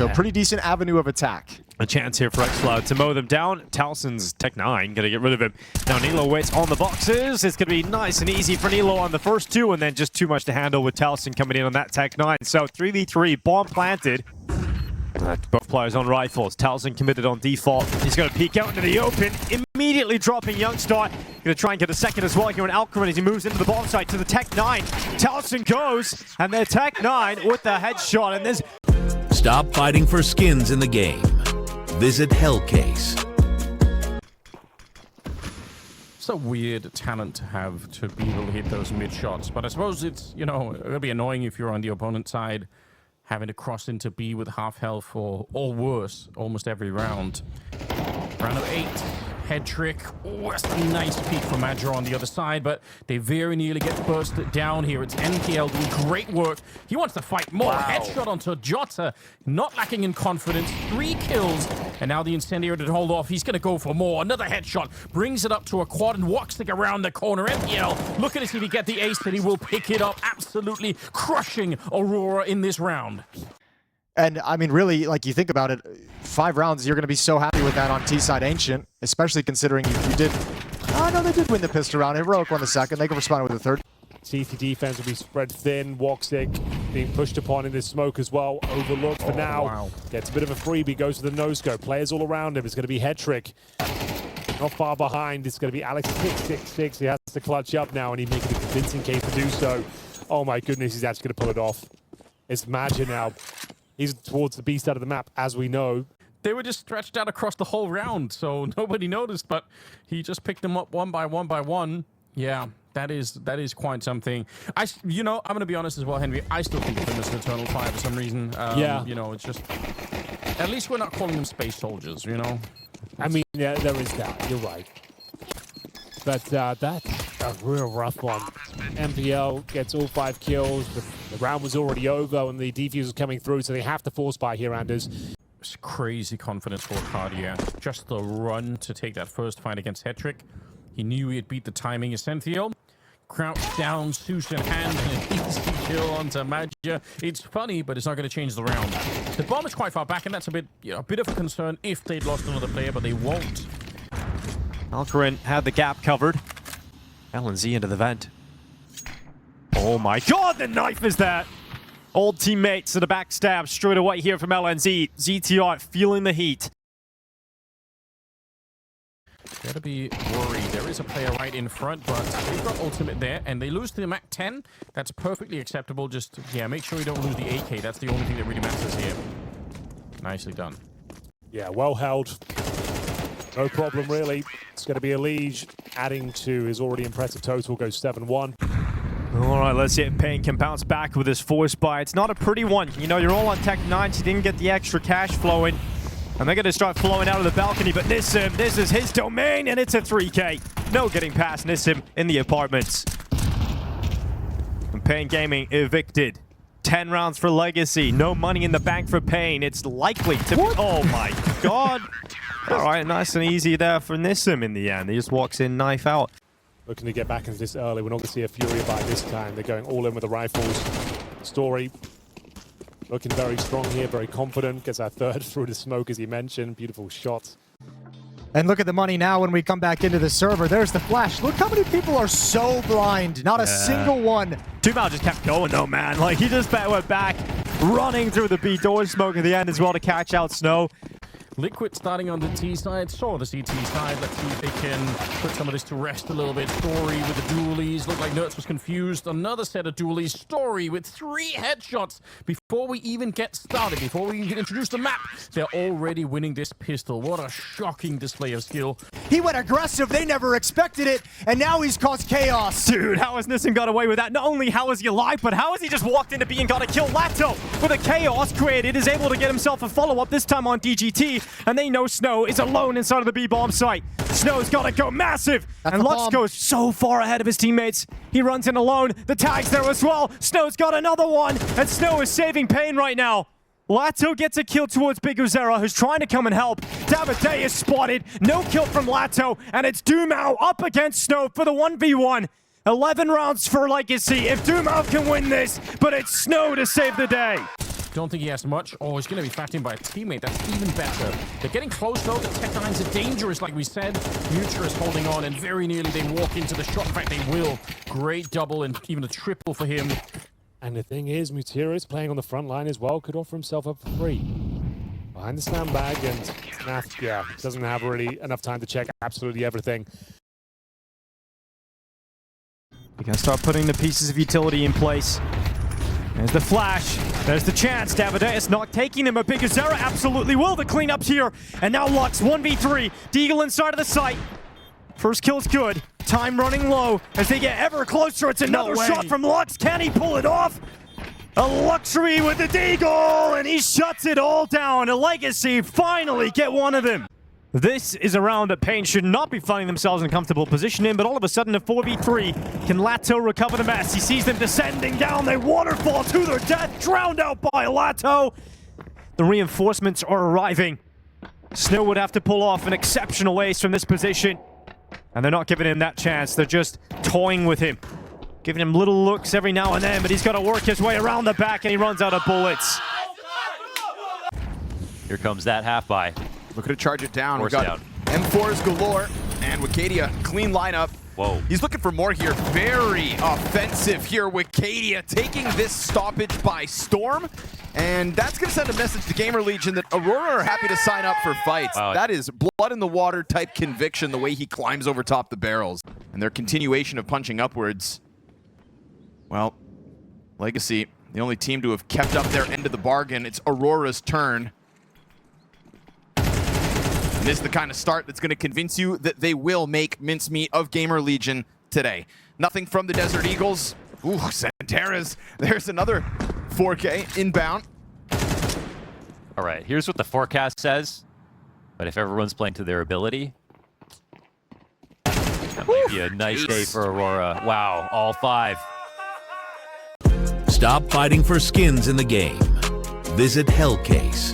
So pretty decent avenue of attack. A chance here for xCloud to mow them down. Towson's Tech 9 gonna get rid of him. Now Nilo waits on the boxes. It's gonna be nice and easy for Nilo on the first two, and then just too much to handle with Towson coming in on that Tech 9. So 3v3, bomb planted. Both players on rifles. Towson committed on default. He's gonna peek out into the open, immediately dropping Youngstar. Gonna try and get a second as well here in Alchemy as he moves into the bomb site to the Tech 9. Towson goes, and the Tech 9 with the headshot, and this... Stop fighting for skins in the game. Visit Hellcase. It's a weird talent to have, to be able to hit those mid shots, but I suppose it's, you know, it'll be annoying if you're on the opponent's side, having to cross into B with half health or worse almost every round. Round of 8, head trick. Oh, that's a nice peek from Major on the other side, but they very nearly get bursted down here. It's NPL doing great work. He wants to fight more. Wow. Headshot onto Jota, not lacking in confidence. 3 kills, and now the Incendiary did hold off. He's going to go for more. Another headshot, brings it up to a quad, and Woxic around the corner. NPL looking to see if he get the ace, and he will pick it up, absolutely crushing Aurora in this round. And I mean, really, like you think about it, 5 rounds, you're going to be so happy with that on T-side Ancient, especially considering you did... Oh, no, they did win the pistol round. Heroic won the second. They can respond with the third. TT defense will be spread thin. Woxic being pushed upon in this smoke as well. Overlooked for now. Wow. Gets a bit of a freebie, goes to the no-scope. Players all around him. It's going to be head trick. Not far behind. It's going to be Alex 666. He has to clutch up now, and he's making a convincing case to do so. Oh my goodness, he's actually going to pull it off. It's Major now. He's towards the B side of the map, as we know. They were just stretched out across the whole round, so nobody noticed, but he just picked them up one by one by one. Yeah, that is quite something. You know, I'm going to be honest as well, Henry. I still think of them as an Eternal Fire for some reason. Yeah. You know, it's just... At least we're not calling them space soldiers, you know? I mean, yeah, there is that. You're right. But that's a real rough one. MPL gets all 5 kills. The round was already over when the defuse was coming through, so they have to force by here, Anders. It's crazy confidence for Cardia. Just the run to take that first fight against Hetrick. He knew he had beat the timing. Essential. Crouch down, Sush in hand, and an easy kill onto Major. It's funny, but it's not going to change the round. The bomb is quite far back, and that's a bit of a concern if they'd lost another player, but they won't. Alcarin had the gap covered. LNZ into the vent. Oh my god, the knife is that! Old teammates to the backstab straight away here from LNZ. ZTR feeling the heat. Gotta be worried. There is a player right in front, but they've got ultimate there, and they lose to the Mac 10. That's perfectly acceptable. Just, yeah, make sure you don't lose the AK. That's the only thing that really matters here. Nicely done. Yeah, well held. No problem, really. It's going to be a Liege, adding to his already impressive total, goes 7-1. All right, let's see if Payne can bounce back with his force buy. It's not a pretty one. You know, you're all on Tech 9, so you didn't get the extra cash flowing. And they're going to start flowing out of the balcony, but Nissim, this is his domain, and it's a 3K. No getting past Nissim in the apartments. And Payne Gaming evicted. 10 rounds for Legacy. No money in the bank for Payne. It's likely to be... Oh my god. All right, nice and easy there for Nissim in the end. He just walks in, knife out. Looking to get back into this early. We're not going to see a Fury by this time. They're going all in with the rifles. Story looking very strong here, very confident. Gets our third through the smoke, as he mentioned. Beautiful shot. And look at the money now when we come back into the server. There's the flash. Look how many people are so blind. Not a single one. Tumal just kept going though, man. Like, he just went back, running through the B door smoke at the end as well to catch out Snow. Liquid starting on the T side, saw the CT side. Let's see if they can put some of this to rest a little bit. Story with the dualies. Looked like Nerds was confused. Another set of dualies. Story with 3 headshots before we even get started. Before we even introduce the map, they're already winning this pistol. What a shocking display of skill. He went aggressive. They never expected it. And now he's caused chaos. Dude, how has Nissim got away with that? Not only how is he alive, but how has he just walked into B and got a kill? Lato, with a chaos created, is able to get himself a follow-up, this time on DGT. And they know Snow is alone inside of the B-bomb site. Snow's got to go massive. And Lux goes so far ahead of his teammates. He runs in alone. The tag's there as well. Snow's got another one. And Snow is saving Payne right now. Lato gets a kill towards Big Uzera, who's trying to come and help. Davide is spotted. No kill from Lato. And it's Dumau up against Snow for the 1v1. 11 rounds for Legacy. If Dumau can win this, but it's Snow to save the day. Don't think he has much. Oh, he's going to be flashed in by a teammate. That's even better. They're getting close, though. The Tech9s are dangerous, like we said. Mutra is holding on, and very nearly they walk into the shot. In fact, they will. Great double and even a triple for him. And the thing is, Mutira is playing on the front line as well. Could offer himself up for free. Behind the sandbag, and Naf, yeah, doesn't have really enough time to check absolutely everything. You're going to start putting the pieces of utility in place. There's the flash. There's the chance. Davideus not taking him. A big Azera absolutely will. The cleanup's here. And now Lux 1v3. Deagle inside of the site. First kill's good. Time running low as they get ever closer. It's another shot from Lux. Can he pull it off? A luxury with the Deagle, and he shuts it all down. A Legacy finally get one of them. This is a round that Pain should not be finding themselves in a comfortable position in, but all of a sudden a 4v3. Can Lato recover the mess? He sees them descending down. They waterfall to their death, drowned out by Lato. The reinforcements are arriving. Snow would have to pull off an exceptional ace from this position. And they're not giving him that chance. They're just toying with him. Giving him little looks every now and then, but he's got to work his way around the back and he runs out of bullets. Here comes that half by. Looking to charge it down. Force We got down. M4s galore, and Wicadia, clean lineup. Whoa. He's looking for more here. Very offensive here. Wicadia taking this stoppage by storm, and that's going to send a message to GamerLegion that Aurora are happy to sign up for fights. Wow. That is blood in the water type conviction, the way he climbs over top the barrels. And their continuation of punching upwards. Well, Legacy, the only team to have kept up their end of the bargain. It's Aurora's turn. And this is the kind of start that's going to convince you that they will make mincemeat of GamerLegion today. Nothing from the Desert Eagles. Ooh, Santeras. There's another 4K inbound. All right, here's what the forecast says. But if everyone's playing to their ability, that might be a nice day for Aurora. Wow, all 5. Stop fighting for skins in the game. Visit Hellcase.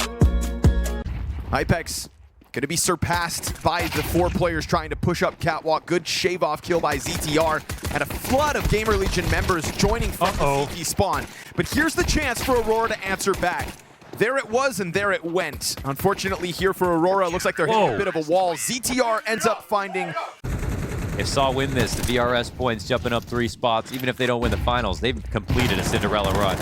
Hypex going to be surpassed by the 4 players trying to push up catwalk. Good shave-off kill by ZTR, and a flood of GamerLegion members joining from the CT spawn. But here's the chance for Aurora to answer back. There it was, and there it went. Unfortunately here for Aurora, it looks like they're hitting a bit of a wall. ZTR ends up finding... If Saw win this, the VRS points jumping up 3 spots. Even if they don't win the finals, they've completed a Cinderella run.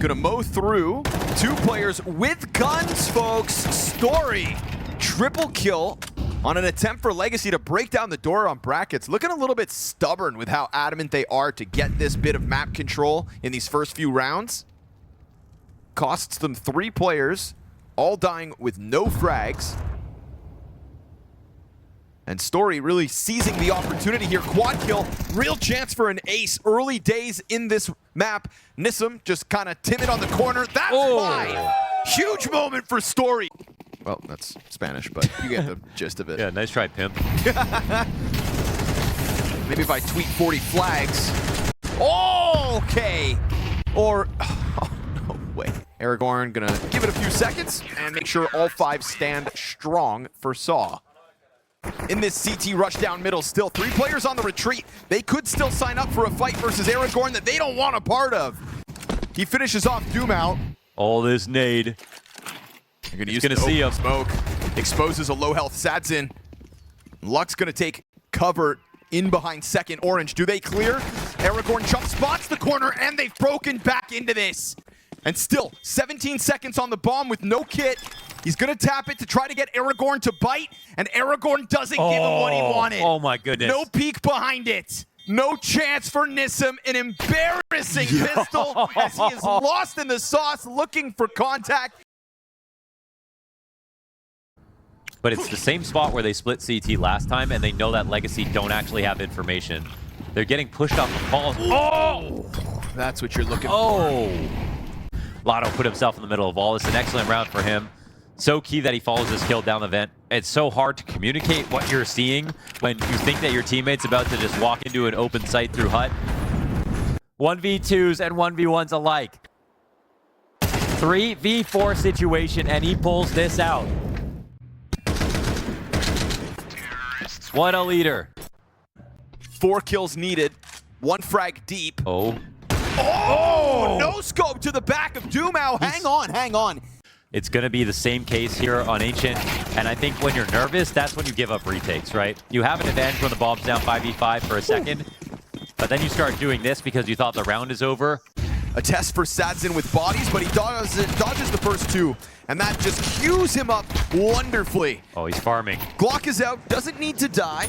Gonna mow through 2 players with guns, folks. Story. Triple kill on an attempt for Legacy to break down the door on brackets. Looking a little bit stubborn with how adamant they are to get this bit of map control in these first few rounds. Costs them 3 players, all dying with no frags. And Story really seizing the opportunity here. Quad kill, real chance for an ace. Early days in this map. Nissim just kind of timid on the corner. That's 5. Huge moment for Story. Well, that's Spanish, but you get the gist of it. Yeah, nice try, Pimp. Maybe if I tweet 40 flags. Oh, okay. Or, oh, no way. Aragorn gonna give it a few seconds and make sure all 5 stand strong for Saw. In this CT rush down middle, still 3 players on the retreat. They could still sign up for a fight versus Aragorn that they don't want a part of. He finishes off Doom out. All this nade. You're gonna use gonna see him. Smoke. Exposes a low health Sadzin. Luck's gonna take cover in behind second orange. Do they clear? Aragorn jump spots the corner, and they've broken back into this. And still, 17 seconds on the bomb with no kit. He's gonna tap it to try to get Aragorn to bite, and Aragorn doesn't give him what he wanted. Oh my goodness. No peek behind it. No chance for Nissim. An embarrassing pistol as he is lost in the sauce looking for contact. But it's the same spot where they split CT last time, and they know that Legacy don't actually have information. They're getting pushed off the ball. Oh! That's what you're looking for. Oh! Lotto put himself in the middle of all this. An excellent round for him. So key that he follows his kill down the vent. It's so hard to communicate what you're seeing when you think that your teammate's about to just walk into an open site through hut. 1v2s and 1v1s alike. 3v4 situation, and he pulls this out. What a leader. 4 kills needed. 1 frag deep. Oh. Oh, no scope to the back of Dumao. Hang on. It's going to be the same case here on Ancient, and I think when you're nervous, that's when you give up retakes, right? You have an advantage when the bomb's down 5v5 for a second, but then you start doing this because you thought the round is over. A test for Sadzin with bodies, but he dodges the first two, and that just cues him up wonderfully. Oh, he's farming. Glock is out, doesn't need to die,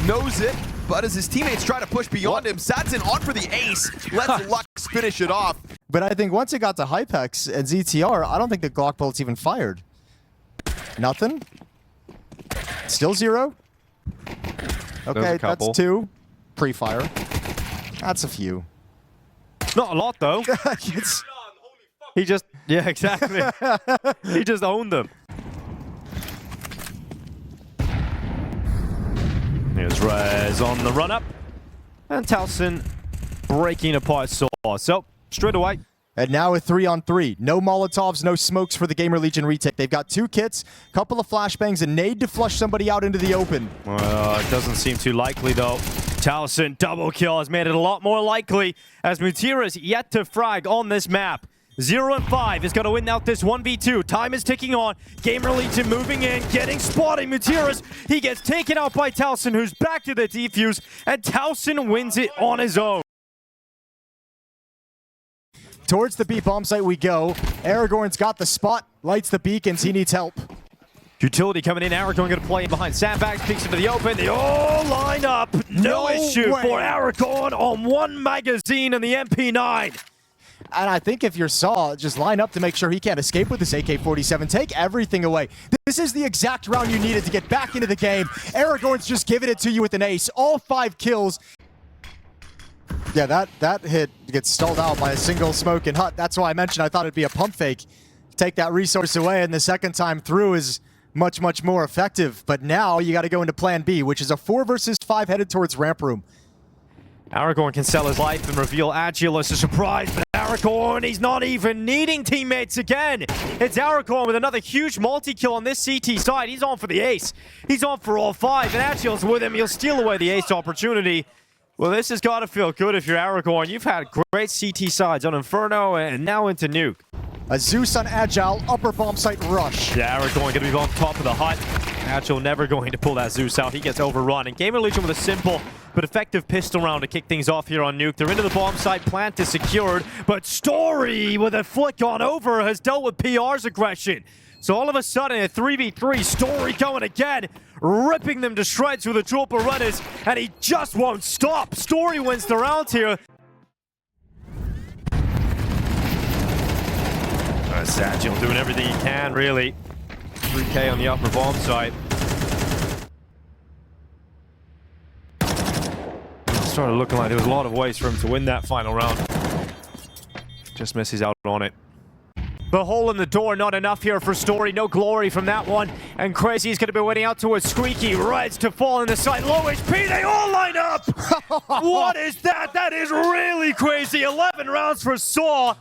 knows it, but as his teammates try to push beyond him, Sadzin on for the ace, lets Lux finish it off. But I think once it got to Hypex and ZTR, I don't think the Glock bullets even fired. Nothing? Still 0? Okay, that's 2. Pre-fire. That's a few. Not a lot, though. He just... Yeah, exactly. He just owned them. Here's Rez on the run-up. And Towson breaking apart Saw. So, straight away. And now a 3-on-3. No Molotovs, no smokes for the GamerLegion retake. They've got 2 kits, couple of flashbangs, a nade to flush somebody out into the open. It doesn't seem too likely, though. Towson double kill has made it a lot more likely as Mutira's yet to frag on this map. 0 and 5 is going to win out this 1v2. Time is ticking on. GamerLegion moving in, getting spotted. Mutiras, he gets taken out by Towson, who's back to the defuse, and Towson wins it on his own. Towards the B bomb site we go. Aragorn's got the spot, lights the beacons, he needs help. Utility coming in, Aragorn going to play behind sandbags, peeks into the open. They all line up. No issue way. for Aragorn on 1 magazine and the MP9. And I think if you're Saw, just line up to make sure he can't escape with this AK-47. Take everything away. This is the exact round you needed to get back into the game. Aragorn's just giving it to you with an ace. All 5 kills. Yeah, that hit gets stalled out by a single smoke and hut. That's why I mentioned I thought it'd be a pump fake. Take that resource away, and the second time through is much, much more effective. But now you got to go into plan B, which is a 4 versus 5 headed towards ramp room. Aragorn can sell his life and reveal Agile as a surprise, but Aragorn, he's not even needing teammates again. It's Aragorn with another huge multi-kill on this CT side. He's on for the ace. He's on for all 5, and Agile's with him. He'll steal away the ace opportunity. Well, this has got to feel good if you're Aragorn. You've had great CT sides on Inferno and now into Nuke. A Zeus on Agile, upper bomb site rush. Yeah, Aragorn going to be on top of the hut. Agile never going to pull that Zeus out. He gets overrun. And GamerLegion with a simple but effective pistol round to kick things off here on Nuke. They're into the bomb site. Plant is secured. But Story, with a flick on over, has dealt with PR's aggression. So all of a sudden, a 3v3, Story going again, ripping them to shreds with the Tropa runners, and he just won't stop. Story wins the round here. That's Agile doing everything he can, really. 3K on the upper bomb site. It started looking like there was a lot of ways for him to win that final round. Just misses out on it. The hole in the door, not enough here for Story. No glory from that one. And Crazy's going to be waiting out towards Squeaky. Reds to fall in the side. Low HP, they all line up! What is that? That is really crazy. 11 rounds for Saw.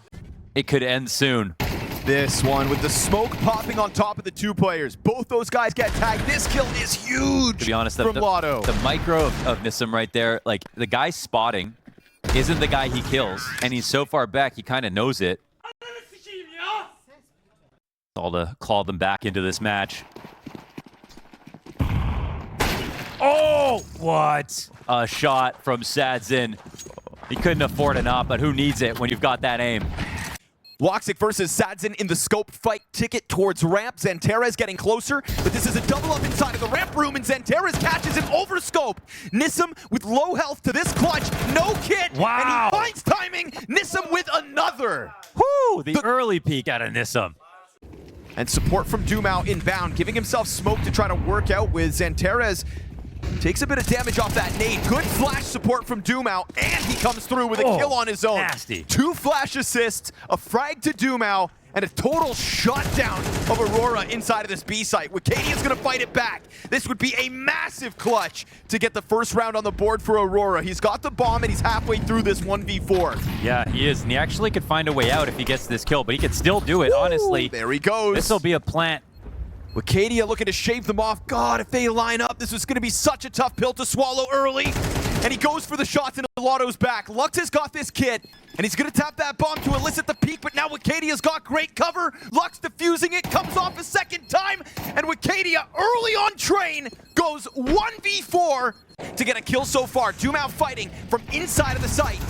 It could end soon. This one with the smoke popping on top of the 2 players. Both those guys get tagged. This kill is huge. To be honest, from Lotto. The micro of Nissim right there, like the guy spotting isn't the guy he kills. And he's so far back, he kind of knows it. All to claw them back into this match. Oh, what? A shot from Sadzin. He couldn't afford it not, but who needs it when you've got that aim? Woxic versus Sadzin in the scope fight ticket towards ramp. Xanterez getting closer, but this is a double up inside of the ramp room, and Xanterez catches him over scope. Nissim with low health to this clutch, no kit, wow. And he finds timing. Nissim with another. Whoo! The early peek out of Nissim. And support from Dumao inbound, giving himself smoke to try to work out with Xanterez. Takes a bit of damage off that nade. Good flash support from Dumao, and he comes through with a kill on his own. Nasty. 2 flash assists, a frag to Dumao, and a total shutdown of Aurora inside of this B site. Wikadia's gonna fight it back. This would be a massive clutch to get the first round on the board for Aurora. He's got the bomb, and he's halfway through this 1v4. Yeah, he is, and he actually could find a way out if he gets this kill, but he could still do it, honestly. There he goes. This will be a plant. Wikadia looking to shave them off. God, if they line up, this is going to be such a tough pill to swallow early. and he goes for the shots into Lotto's back. Lux has got this kit, and he's gonna tap that bomb to elicit the peek, but now Wikadia's got great cover. Lux defusing it, comes off a second time, and Wicadia early on train goes 1v4 to get a kill so far. Dumao fighting from inside of the site,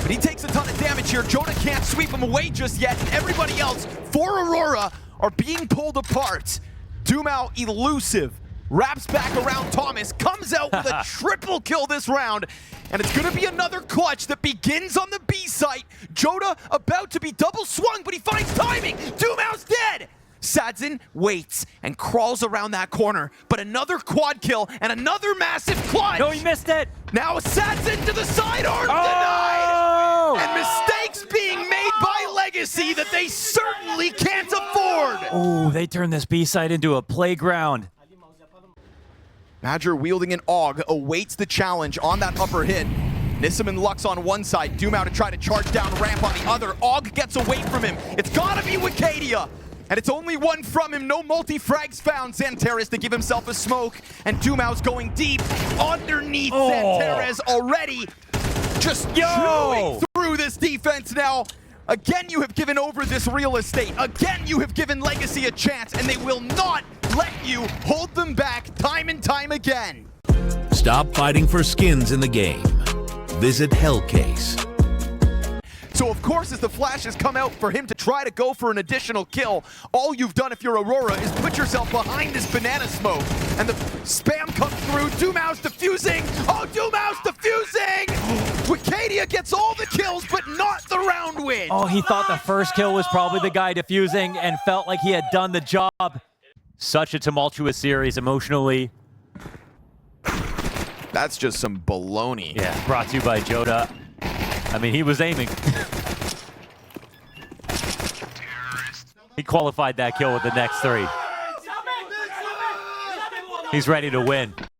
but he takes a ton of damage here. Jonah can't sweep him away just yet, and everybody else for Aurora are being pulled apart. Dumao elusive, wraps back around Thomas, comes out with a triple kill this round, and it's gonna be another clutch that begins on the B site. Joda about to be double swung, but he finds timing. Dumao's dead. Sadzin waits and crawls around that corner, but another quad kill and another massive clutch. No, he missed it. Now Sadzin to the sidearm, denied! And mistakes being made by Legacy that they certainly can't afford. Oh, they turned this B side into a playground. Badger wielding an AUG awaits the challenge on that upper hit. Nissim and Lux on one side, Dumao to try to charge down ramp on the other. AUG gets away from him. It's gotta be Wicadia. And it's only one from him. No multi-frags found. Xantares to give himself a smoke. And Dumao's going deep underneath Xantares already. Just chewing through this defense now. Again, you have given over this real estate. Again, you have given Legacy a chance, and they will not let you hold them back time and time again. Stop fighting for skins in the game. Visit Hellcase. So of course, as the flash has come out for him to try to go for an additional kill, all you've done if you're Aurora is put yourself behind this banana smoke. And the spam comes through, Dumao's defusing. Oh, Dumao's defusing! Wicadia gets all the kills, but not the round win. Oh, he thought the first kill was probably the guy defusing and felt like he had done the job. Such a tumultuous series emotionally. That's just some baloney. Yeah, brought to you by Joda. I mean, he was aiming. He qualified that kill with the next three. He's ready to win.